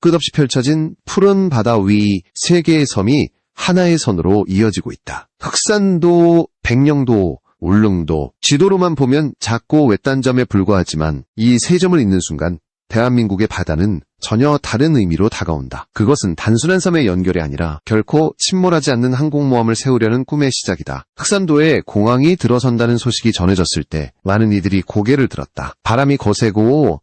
끝없이 펼쳐진 푸른 바다 위 세 개의 섬이 하나의 선으로 이어지고 있다. 흑산도, 백령도, 울릉도, 지도로만 보면 작고 외딴 점에 불과하지만 이 세 점을 잇는 순간 대한민국의 바다는 전혀 다른 의미로 다가온다. 그것은 단순한 섬의 연결이 아니라 결코 침몰하지 않는 항공모함을 세우려는 꿈의 시작이다. 흑산도에 공항이 들어선다는 소식이 전해졌을 때 많은 이들이 고개를 들었다. 바람이 거세고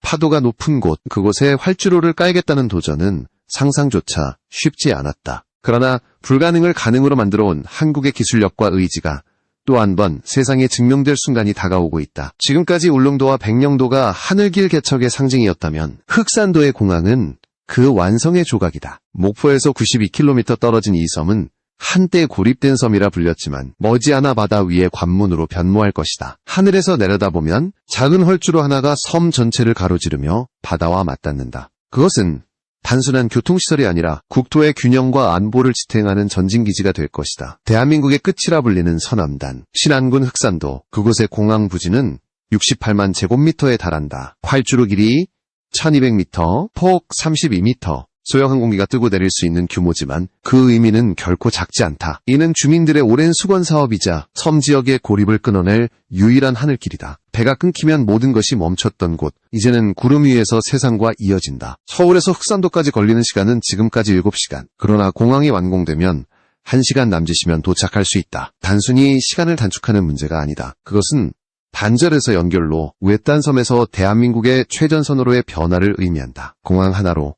파도가 높은 곳, 그곳에 활주로를 깔겠다는 도전은 상상조차 쉽지 않았다. 그러나 불가능을 가능으로 만들어온 한국의 기술력과 의지가 또 한 번 세상에 증명될 순간이 다가오고 있다. 지금까지 울릉도와 백령도가 하늘길 개척의 상징이었다면 흑산도의 공항은 그 완성의 조각이다. 목포에서 92km 떨어진 이 섬은 한때 고립된 섬이라 불렸지만 머지않아 바다 위의 관문으로 변모할 것이다. 하늘에서 내려다보면 작은 헐주로 하나가 섬 전체를 가로지르며 바다와 맞닿는다. 그것은 단순한 교통시설이 아니라 국토의 균형과 안보를 지탱하는 전진기지가 될 것이다. 대한민국의 끝이라 불리는 서남단, 신안군 흑산도, 그곳의 공항 부지는 68만 제곱미터에 달한다. 활주로 길이 1200m, 폭 32m, 소형 항공기가 뜨고 내릴 수 있는 규모지만 그 의미는 결코 작지 않다. 이는 주민들의 오랜 수건 사업이자 섬 지역의 고립을 끊어낼 유일한 하늘길이다. 배가 끊기면 모든 것이 멈췄던 곳, 이제는 구름 위에서 세상과 이어진다. 서울에서 흑산도까지 걸리는 시간은 지금까지 7시간. 그러나 공항이 완공되면 1시간 남짓이면 도착할 수 있다. 단순히 시간을 단축하는 문제가 아니다. 그것은 단절에서 연결로 외딴 섬에서 대한민국의 최전선으로의 변화를 의미한다. 공항 하나로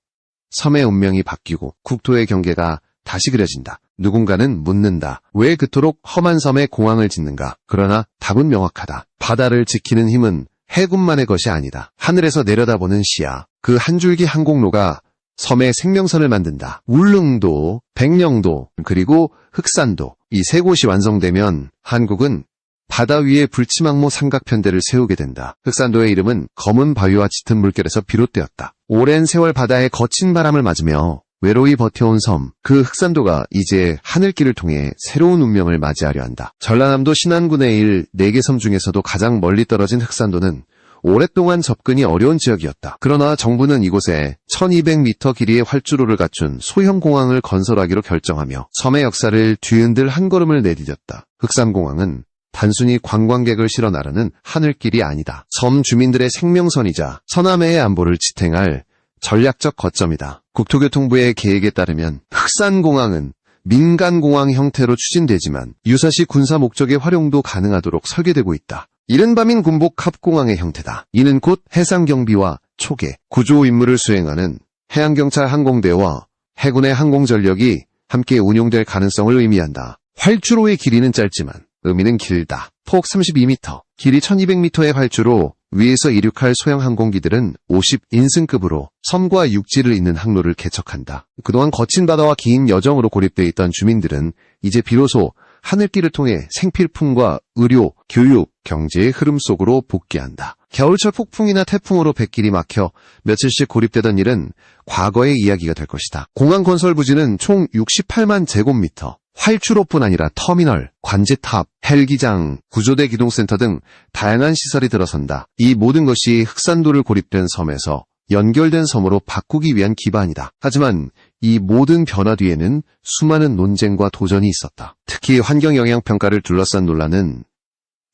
섬의 운명이 바뀌고 국토의 경계가 다시 그려진다. 누군가는 묻는다. 왜 그토록 험한 섬에 공항을 짓는가? 그러나 답은 명확하다. 바다를 지키는 힘은 해군만의 것이 아니다. 하늘에서 내려다보는 시야, 그 한 줄기 항공로가 섬의 생명선을 만든다. 울릉도, 백령도, 그리고 흑산도, 이 세 곳이 완성되면 한국은 바다 위에 불치망모 삼각편대를 세우게 된다. 흑산도의 이름은 검은 바위와 짙은 물결에서 비롯되었다. 오랜 세월 바다의 거친 바람을 맞으며 외로이 버텨온 섬, 그 흑산도가 이제 하늘길을 통해 새로운 운명을 맞이하려 한다. 전라남도 신안군에 일 4개 섬 중에서도 가장 멀리 떨어진 흑산도는 오랫동안 접근이 어려운 지역이었다. 그러나 정부는 이곳에 1200m 길이의 활주로를 갖춘 소형 공항을 건설하기로 결정하며 섬의 역사를 뒤흔들 한 걸음을 내디뎠다. 흑산공항은 단순히 관광객을 실어 나르는 하늘길이 아니다. 섬 주민들의 생명선이자 서남해의 안보를 지탱할 전략적 거점이다. 국토교통부의 계획에 따르면 흑산공항은 민간공항 형태로 추진되지만 유사시 군사 목적의 활용도 가능하도록 설계되고 있다. 이른바 민군복 합공항의 형태다. 이는 곧 해상경비와 초계, 구조 임무를 수행하는 해양경찰 항공대와 해군의 항공전력이 함께 운용될 가능성을 의미한다. 활주로의 길이는 짧지만 의미는 길다. 폭 32m, 길이 1200m의 활주로 위에서 이륙할 소형 항공기들은 50인승급으로 섬과 육지를 잇는 항로를 개척한다. 그동안 거친 바다와 긴 여정으로 고립되어 있던 주민들은 이제 비로소 하늘길을 통해 생필품과 의료, 교육, 경제의 흐름 속으로 복귀한다. 겨울철 폭풍이나 태풍으로 뱃길이 막혀 며칠씩 고립되던 일은 과거의 이야기가 될 것이다. 공항 건설 부지는 총 68만 제곱미터, 활주로뿐 아니라 터미널, 관제탑, 헬기장, 구조대 기동센터 등 다양한 시설이 들어선다. 이 모든 것이 흑산도를 고립된 섬에서 연결된 섬으로 바꾸기 위한 기반이다. 하지만 이 모든 변화 뒤에는 수많은 논쟁과 도전이 있었다. 특히 환경영향평가를 둘러싼 논란은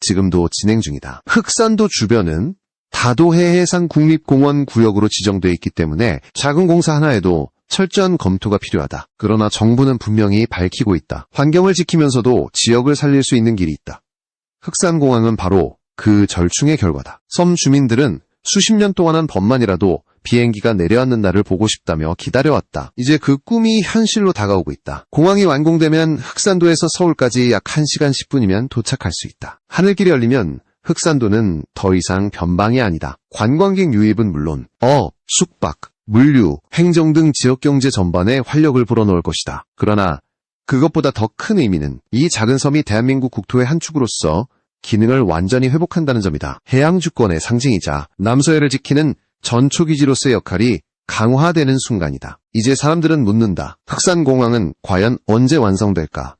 지금도 진행 중이다. 흑산도 주변은 다도해 해상국립공원 구역으로 지정돼 있기 때문에 작은 공사 하나에도 철저한 검토가 필요하다. 그러나 정부는 분명히 밝히고 있다. 환경을 지키면서도 지역을 살릴 수 있는 길이 있다. 흑산공항은 바로 그 절충의 결과다. 섬 주민들은 수십 년 동안 한 번만이라도 비행기가 내려앉는 날을 보고 싶다며 기다려왔다. 이제 그 꿈이 현실로 다가오고 있다. 공항이 완공되면 흑산도에서 서울까지 약 1시간 10분이면 도착할 수 있다. 하늘길이 열리면 흑산도는 더 이상 변방이 아니다. 관광객 유입은 물론 숙박, 물류, 행정 등 지역경제 전반에 활력을 불어넣을 것이다. 그러나 그것보다 더 큰 의미는 이 작은 섬이 대한민국 국토의 한 축으로서 기능을 완전히 회복한다는 점이다. 해양주권의 상징이자 남서해를 지키는 전초기지로서의 역할이 강화되는 순간이다. 이제 사람들은 묻는다. 흑산공항은 과연 언제 완성될까?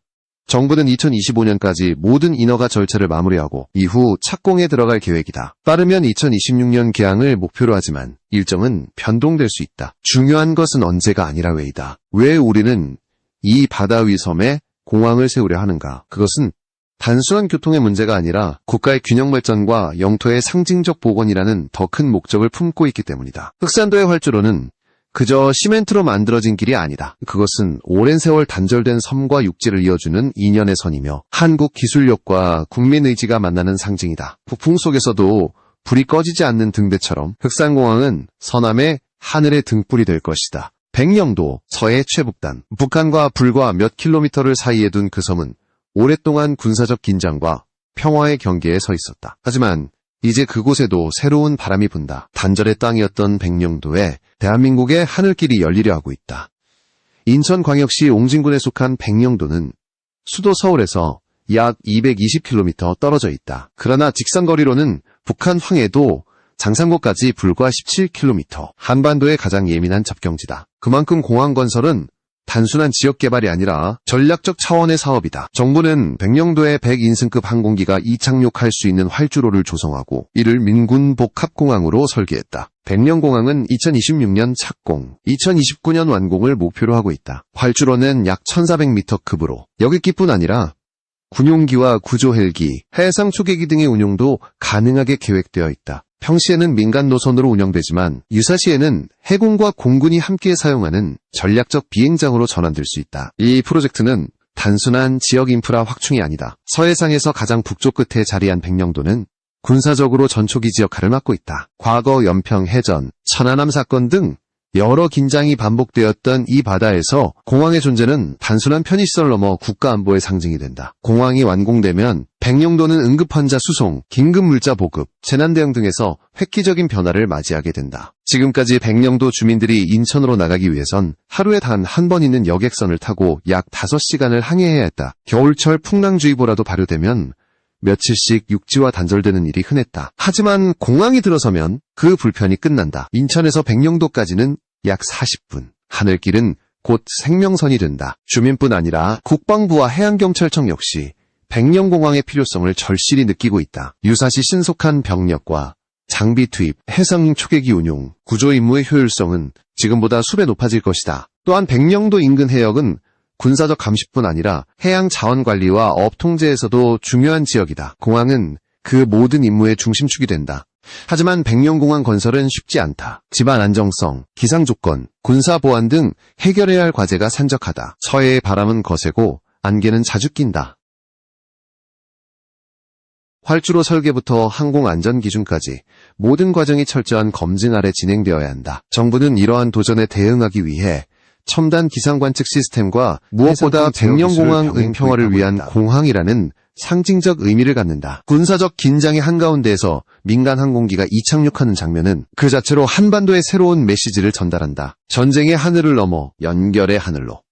정부는 2025년까지 모든 인허가 절차를 마무리하고 이후 착공에 들어갈 계획이다. 빠르면 2026년 개항을 목표로 하지만 일정은 변동될 수 있다. 중요한 것은 언제가 아니라 왜이다. 왜 우리는 이 바다 위 섬에 공항을 세우려 하는가? 그것은 단순한 교통의 문제가 아니라 국가의 균형 발전과 영토의 상징적 복원이라는 더 큰 목적을 품고 있기 때문이다. 흑산도의 활주로는 그저 시멘트로 만들어진 길이 아니다. 그것은 오랜 세월 단절된 섬과 육지를 이어주는 인연의 선이며 한국 기술력과 국민 의지가 만나는 상징이다. 북풍 속에서도 불이 꺼지지 않는 등대처럼 흑산공항은 서남의 하늘의 등불이 될 것이다. 백령도 서해 최북단, 북한과 불과 몇 킬로미터를 사이에 둔 그 섬은 오랫동안 군사적 긴장과 평화의 경계에 서 있었다. 하지만 이제 그곳에도 새로운 바람이 분다. 단절의 땅이었던 백령도에 대한민국의 하늘길이 열리려 하고 있다. 인천광역시 옹진군에 속한 백령도는 수도 서울에서 약 220km 떨어져 있다. 그러나 직선거리로는 북한 황해도 장산고까지 불과 17km, 한반도의 가장 예민한 접경지다. 그만큼 공항 건설은 단순한 지역 개발이 아니라 전략적 차원의 사업이다. 정부는 백령도에 100인승급 항공기가 이착륙할 수 있는 활주로를 조성하고 이를 민군 복합공항으로 설계했다. 백령공항은 2026년 착공, 2029년 완공을 목표로 하고 있다. 활주로는 약 1400m급으로 여객기뿐 아니라 군용기와 구조헬기, 해상 초계기 등의 운용도 가능하게 계획되어 있다. 평시에는 민간 노선으로 운영되지만 유사시에는 해군과 공군이 함께 사용하는 전략적 비행장으로 전환될 수 있다. 이 프로젝트는 단순한 지역 인프라 확충이 아니다. 서해상에서 가장 북쪽 끝에 자리한 백령도는 군사적으로 전초기지 역할을 맡고 있다. 과거 연평 해전, 천안함 사건 등 여러 긴장이 반복되었던 이 바다에서 공항의 존재는 단순한 편의시설 넘어 국가안보의 상징이 된다. 공항이 완공되면 백령도는 응급환자 수송, 긴급물자 보급, 재난대응 등에서 획기적인 변화를 맞이하게 된다. 지금까지 백령도 주민들이 인천으로 나가기 위해선 하루에 단 한 번 있는 여객선을 타고 약 5시간을 항해해야 했다. 겨울철 풍랑주의보라도 발효되면 며칠씩 육지와 단절되는 일이 흔했다. 하지만 공항이 들어서면 그 불편이 끝난다. 인천에서 백령도까지는 약 40분. 하늘길은 곧 생명선이 된다. 주민뿐 아니라 국방부와 해양경찰청 역시 백령공항의 필요성을 절실히 느끼고 있다. 유사시 신속한 병력과 장비 투입, 해상 초계기 운용, 구조 임무의 효율성은 지금보다 수배 높아질 것이다. 또한 백령도 인근 해역은 군사적 감시뿐 아니라 해양 자원 관리와 업 통제에서도 중요한 지역이다. 공항은 그 모든 임무의 중심축이 된다. 하지만 백령공항 건설은 쉽지 않다. 집안 안정성, 기상 조건, 군사 보안 등 해결해야 할 과제가 산적하다. 서해의 바람은 거세고 안개는 자주 낀다. 활주로 설계부터 항공 안전 기준까지 모든 과정이 철저한 검증 아래 진행되어야 한다. 정부는 이러한 도전에 대응하기 위해 첨단 기상관측 시스템과 무엇보다 백령공항의 평화를 위한 공항이라는 상징적 의미를 갖는다. 군사적 긴장의 한가운데에서 민간 항공기가 이착륙하는 장면은 그 자체로 한반도의 새로운 메시지를 전달한다. 전쟁의 하늘을 넘어 연결의 하늘로.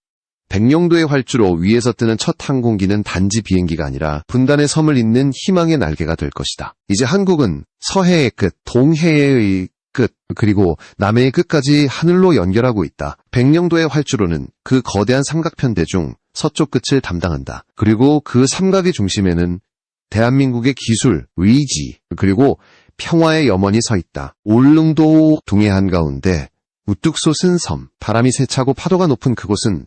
백령도의 활주로 위에서 뜨는 첫 항공기는 단지 비행기가 아니라 분단의 섬을 잇는 희망의 날개가 될 것이다. 이제 한국은 서해의 끝, 동해의 끝, 그리고 남해의 끝까지 하늘로 연결하고 있다. 백령도의 활주로는 그 거대한 삼각편대 중 서쪽 끝을 담당한다. 그리고 그 삼각의 중심에는 대한민국의 기술, 의지, 그리고 평화의 염원이 서 있다. 울릉도 동해 한가운데 우뚝 솟은 섬, 바람이 세차고 파도가 높은 그곳은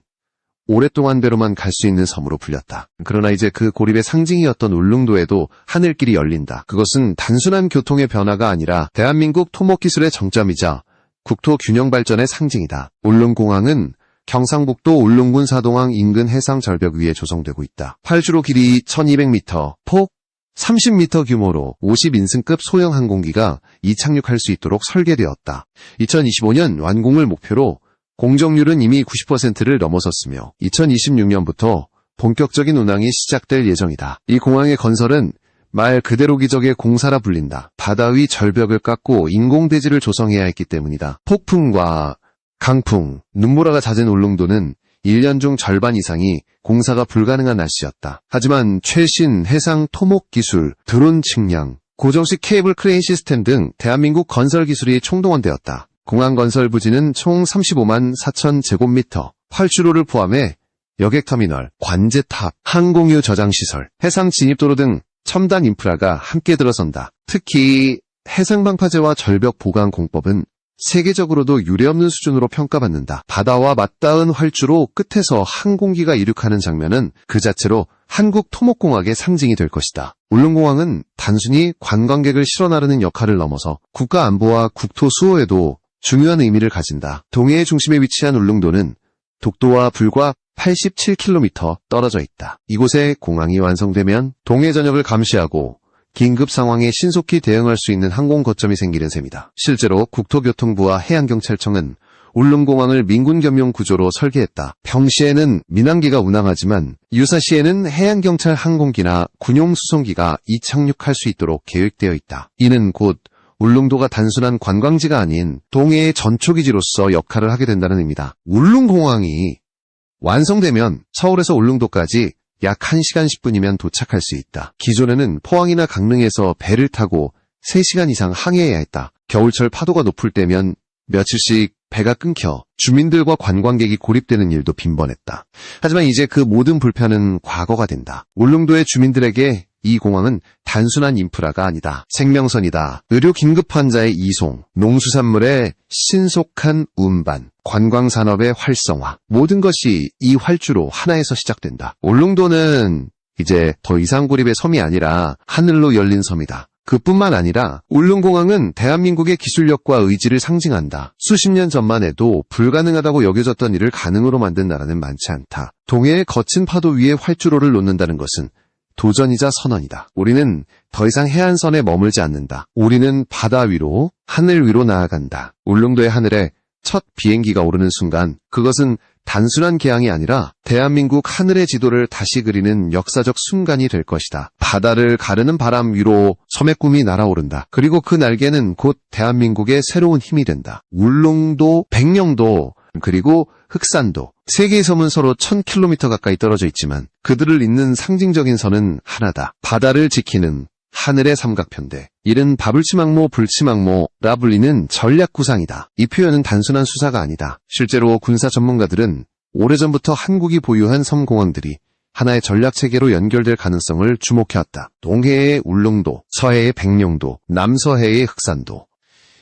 오랫동안 배로만 갈 수 있는 섬으로 불렸다. 그러나 이제 그 고립의 상징이었던 울릉도에도 하늘길이 열린다. 그것은 단순한 교통의 변화가 아니라 대한민국 토목기술의 정점이자 국토 균형 발전의 상징이다. 울릉공항은 경상북도 울릉군 사동항 인근 해상 절벽 위에 조성되고 있다. 활주로 길이 1200m, 폭 30m 규모로 50인승급 소형 항공기가 이착륙할 수 있도록 설계되었다. 2025년 완공을 목표로 공정률은 이미 90%를 넘어섰으며 2026년부터 본격적인 운항이 시작될 예정이다. 이 공항의 건설은 말 그대로 기적의 공사라 불린다. 바다 위 절벽을 깎고 인공대지를 조성해야 했기 때문이다. 폭풍과 강풍, 눈보라가 잦은 울릉도는 1년 중 절반 이상이 공사가 불가능한 날씨였다. 하지만 최신 해상 토목 기술, 드론 측량, 고정식 케이블 크레인 시스템 등 대한민국 건설 기술이 총동원되었다. 공항 건설 부지는 총 35만 4천 제곱미터, 활주로를 포함해 여객터미널, 관제탑, 항공유 저장시설, 해상 진입도로 등 첨단 인프라가 함께 들어선다. 특히 해상방파제와 절벽 보강 공법은 세계적으로도 유례없는 수준으로 평가받는다. 바다와 맞닿은 활주로 끝에서 항공기가 이륙하는 장면은 그 자체로 한국 토목공학의 상징이 될 것이다. 울릉공항은 단순히 관광객을 실어 나르는 역할을 넘어서 국가 안보와 국토 수호에도 중요한 의미를 가진다. 동해의 중심에 위치한 울릉도는 독도와 불과 87km 떨어져 있다. 이곳에 공항이 완성되면 동해 전역을 감시하고 긴급 상황에 신속히 대응할 수 있는 항공 거점이 생기는 셈이다. 실제로 국토교통부와 해양경찰청은 울릉공항을 민군 겸용 구조로 설계했다. 평시에는 민항기가 운항하지만 유사시에는 해양경찰 항공기나 군용 수송기가 이착륙할 수 있도록 계획되어 있다. 이는 곧 울릉도가 단순한 관광지가 아닌 동해의 전초기지로서 역할을 하게 된다는 의미다. 울릉공항이 완성되면 서울에서 울릉도까지 약 1시간 10분이면 도착할 수 있다. 기존에는 포항이나 강릉에서 배를 타고 3시간 이상 항해해야 했다. 겨울철 파도가 높을 때면 며칠씩 배가 끊겨 주민들과 관광객이 고립되는 일도 빈번했다. 하지만 이제 그 모든 불편은 과거가 된다. 울릉도의 주민들에게 이 공항은 단순한 인프라가 아니다. 생명선이다. 의료 긴급 환자의 이송, 농수산물의 신속한 운반, 관광산업의 활성화, 모든 것이 이 활주로 하나에서 시작된다. 울릉도는 이제 더 이상 고립의 섬이 아니라 하늘로 열린 섬이다. 그뿐만 아니라 울릉공항은 대한민국의 기술력과 의지를 상징한다. 수십 년 전만 해도 불가능하다고 여겨졌던 일을 가능으로 만든 나라는 많지 않다. 동해의 거친 파도 위에 활주로를 놓는다는 것은 도전이자 선언이다. 우리는 더 이상 해안선에 머물지 않는다. 우리는 바다 위로, 하늘 위로 나아간다. 울릉도의 하늘에 첫 비행기가 오르는 순간 그것은 단순한 개항이 아니라 대한민국 하늘의 지도를 다시 그리는 역사적 순간이 될 것이다. 바다를 가르는 바람 위로 섬의 꿈이 날아오른다. 그리고 그 날개는 곧 대한민국의 새로운 힘이 된다. 울릉도, 백령도, 그리고 흑산도, 세 개의 섬은 서로 1000km 가까이 떨어져 있지만 그들을 잇는 상징적인 선은 하나다. 바다를 지키는 하늘의 삼각편대. 이는 바불치망모, 불치망모라 불리는 전략구상이다. 이 표현은 단순한 수사가 아니다. 실제로 군사 전문가들은 오래전부터 한국이 보유한 섬공항들이 하나의 전략체계로 연결될 가능성을 주목해왔다. 동해의 울릉도, 서해의 백령도, 남서해의 흑산도.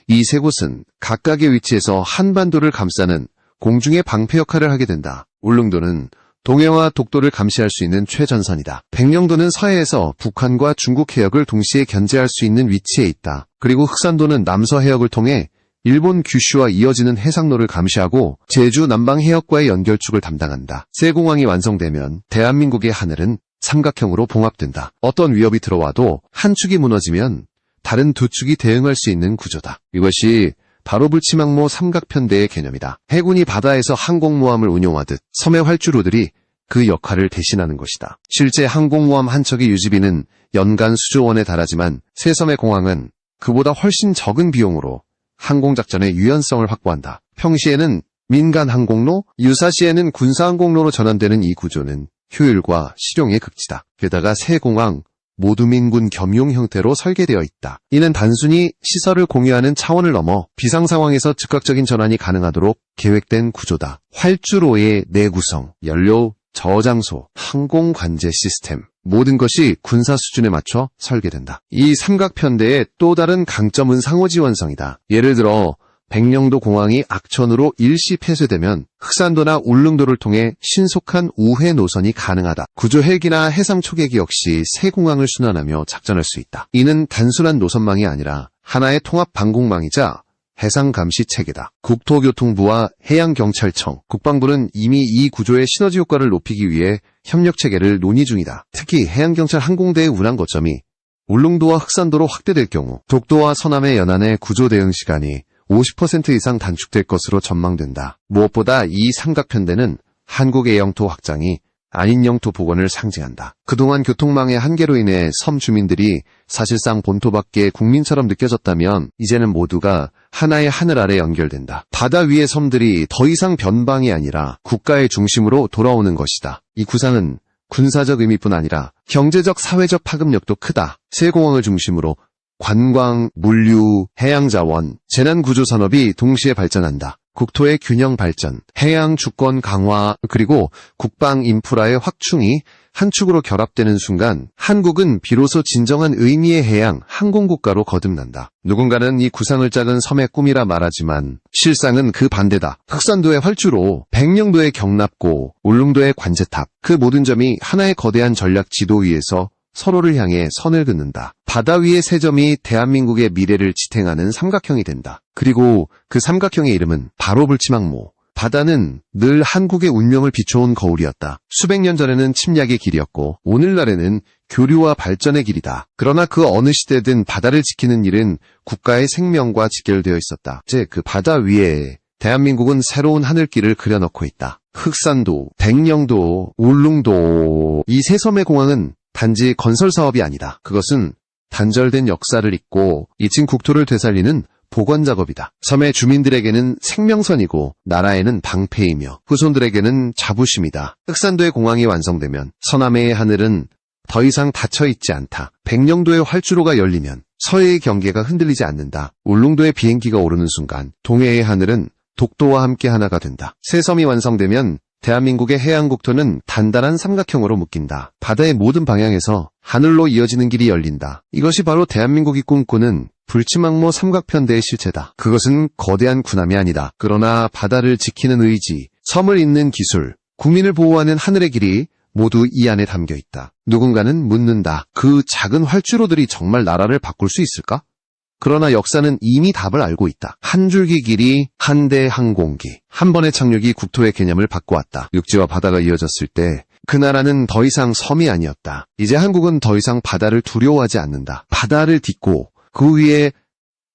이 세 곳은 각각의 위치에서 한반도를 감싸는 공중의 방패 역할을 하게 된다. 울릉도는 동해와 독도를 감시할 수 있는 최전선이다. 백령도는 서해에서 북한과 중국 해역을 동시에 견제할 수 있는 위치에 있다. 그리고 흑산도는 남서 해역을 통해 일본 규슈와 이어지는 해상로를 감시하고 제주 남방 해역과의 연결축을 담당한다. 세 공항이 완성되면 대한민국의 하늘은 삼각형으로 봉합된다. 어떤 위협이 들어와도 한 축이 무너지면 다른 두 축이 대응할 수 있는 구조다. 이것이 바로 불치망모 삼각편대의 개념이다. 해군이 바다에서 항공모함을 운용하듯 섬의 활주로들이 그 역할을 대신하는 것이다. 실제 항공모함 한 척의 유지비는 연간 수조 원에 달하지만 세 섬의 공항은 그보다 훨씬 적은 비용으로 항공작전의 유연성을 확보한다. 평시에는 민간 항공로, 유사시에는 군사 항공로로 전환되는 이 구조는 효율과 실용의 극치다. 게다가 세 공항 모두 민군 겸용 형태로 설계되어 있다. 이는 단순히 시설을 공유하는 차원을 넘어 비상 상황에서 즉각적인 전환이 가능하도록 계획된 구조다. 활주로의 내구성, 연료, 저장소, 항공 관제 시스템, 모든 것이 군사 수준에 맞춰 설계된다. 이 삼각편대의 또 다른 강점은 상호지원성이다. 예를 들어 백령도 공항이 악천후로 일시 폐쇄되면 흑산도나 울릉도를 통해 신속한 우회 노선이 가능하다. 구조 헬기나 해상 초계기 역시 세 공항을 순환하며 작전할 수 있다. 이는 단순한 노선망이 아니라 하나의 통합 방공망이자 해상 감시 체계다. 국토교통부와 해양경찰청, 국방부는 이미 이 구조의 시너지 효과를 높이기 위해 협력 체계를 논의 중이다. 특히 해양경찰 항공대의 운항 거점이 울릉도와 흑산도로 확대될 경우 독도와 서남의 연안의 구조 대응 시간이 50% 이상 단축될 것으로 전망된다. 무엇보다 이 삼각편대는 한국의 영토 확장이 아닌 영토 복원을 상징한다. 그동안 교통망의 한계로 인해 섬 주민들이 사실상 본토 밖의 국민처럼 느껴졌다면 이제는 모두가 하나의 하늘 아래 연결된다. 바다 위의 섬들이 더 이상 변방이 아니라 국가의 중심으로 돌아오는 것이다. 이 구상은 군사적 의미뿐 아니라 경제적, 사회적 파급력도 크다. 세 공항을 중심으로 관광, 물류, 해양자원, 재난구조 산업이 동시에 발전한다. 국토의 균형 발전, 해양 주권 강화, 그리고 국방 인프라의 확충이 한 축으로 결합되는 순간 한국은 비로소 진정한 의미의 해양 항공국가로 거듭난다. 누군가는 이 구상을 작은 섬의 꿈이라 말하지만 실상은 그 반대다. 흑산도의 활주로, 백령도의 경납고, 울릉도의 관제탑, 그 모든 점이 하나의 거대한 전략 지도 위에서 서로를 향해 선을 긋는다. 바다 위의 세 점이 대한민국의 미래를 지탱하는 삼각형이 된다. 그리고 그 삼각형의 이름은 바로 불치망모. 바다는 늘 한국의 운명을 비춰온 거울이었다. 수백 년 전에는 침략의 길이었고 오늘날에는 교류와 발전의 길이다. 그러나 그 어느 시대든 바다를 지키는 일은 국가의 생명과 직결되어 있었다. 즉 그 바다 위에 대한민국은 새로운 하늘길을 그려넣고 있다. 흑산도, 백령도, 울릉도 이 세 섬의 공항은 단지 건설 사업이 아니다. 그것은 단절된 역사를 잇고 잊힌 국토를 되살리는 복원 작업이다. 섬의 주민들에게는 생명선이고 나라에는 방패이며 후손들에게는 자부심이다. 흑산도의 공항이 완성되면 서남해의 하늘은 더 이상 닫혀있지 않다. 백령도의 활주로가 열리면 서해의 경계가 흔들리지 않는다. 울릉도의 비행기가 오르는 순간 동해의 하늘은 독도와 함께 하나가 된다. 새 섬이 완성되면 대한민국의 해양 국토는 단단한 삼각형으로 묶인다. 바다의 모든 방향에서 하늘로 이어지는 길이 열린다. 이것이 바로 대한민국이 꿈꾸는 불치망모 삼각편대의 실체다. 그것은 거대한 군함이 아니다. 그러나 바다를 지키는 의지, 섬을 잇는 기술, 국민을 보호하는 하늘의 길이 모두 이 안에 담겨 있다. 누군가는 묻는다. 그 작은 활주로들이 정말 나라를 바꿀 수 있을까? 그러나 역사는 이미 답을 알고 있다. 한 줄기 길이, 한 대 항공기, 한 번의 착륙이 국토의 개념을 바꿔왔다. 육지와 바다가 이어졌을 때 그 나라는 더 이상 섬이 아니었다. 이제 한국은 더 이상 바다를 두려워하지 않는다. 바다를 딛고 그 위에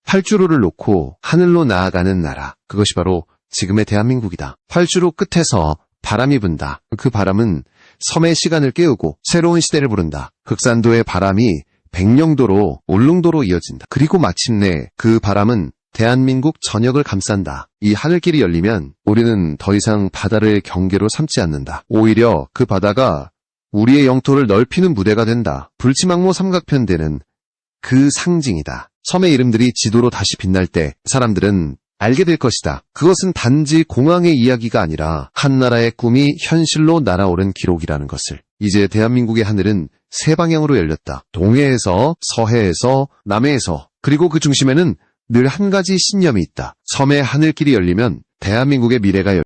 활주로를 놓고 하늘로 나아가는 나라. 그것이 바로 지금의 대한민국이다. 활주로 끝에서 바람이 분다. 그 바람은 섬의 시간을 깨우고 새로운 시대를 부른다. 흑산도의 바람이 백령도로 울릉도로 이어진다. 그리고 마침내 그 바람은 대한민국 전역을 감싼다. 이 하늘길이 열리면 우리는 더 이상 바다를 경계로 삼지 않는다. 오히려 그 바다가 우리의 영토를 넓히는 무대가 된다. 불치망모 삼각편대는 그 상징이다. 섬의 이름들이 지도로 다시 빛날 때 사람들은 알게 될 것이다. 그것은 단지 공항의 이야기가 아니라 한 나라의 꿈이 현실로 날아오른 기록이라는 것을. 이제 대한민국의 하늘은 세 방향으로 열렸다. 동해에서, 서해에서, 남해에서, 그리고 그 중심에는 늘 한 가지 신념이 있다. 섬의 하늘길이 열리면 대한민국의 미래가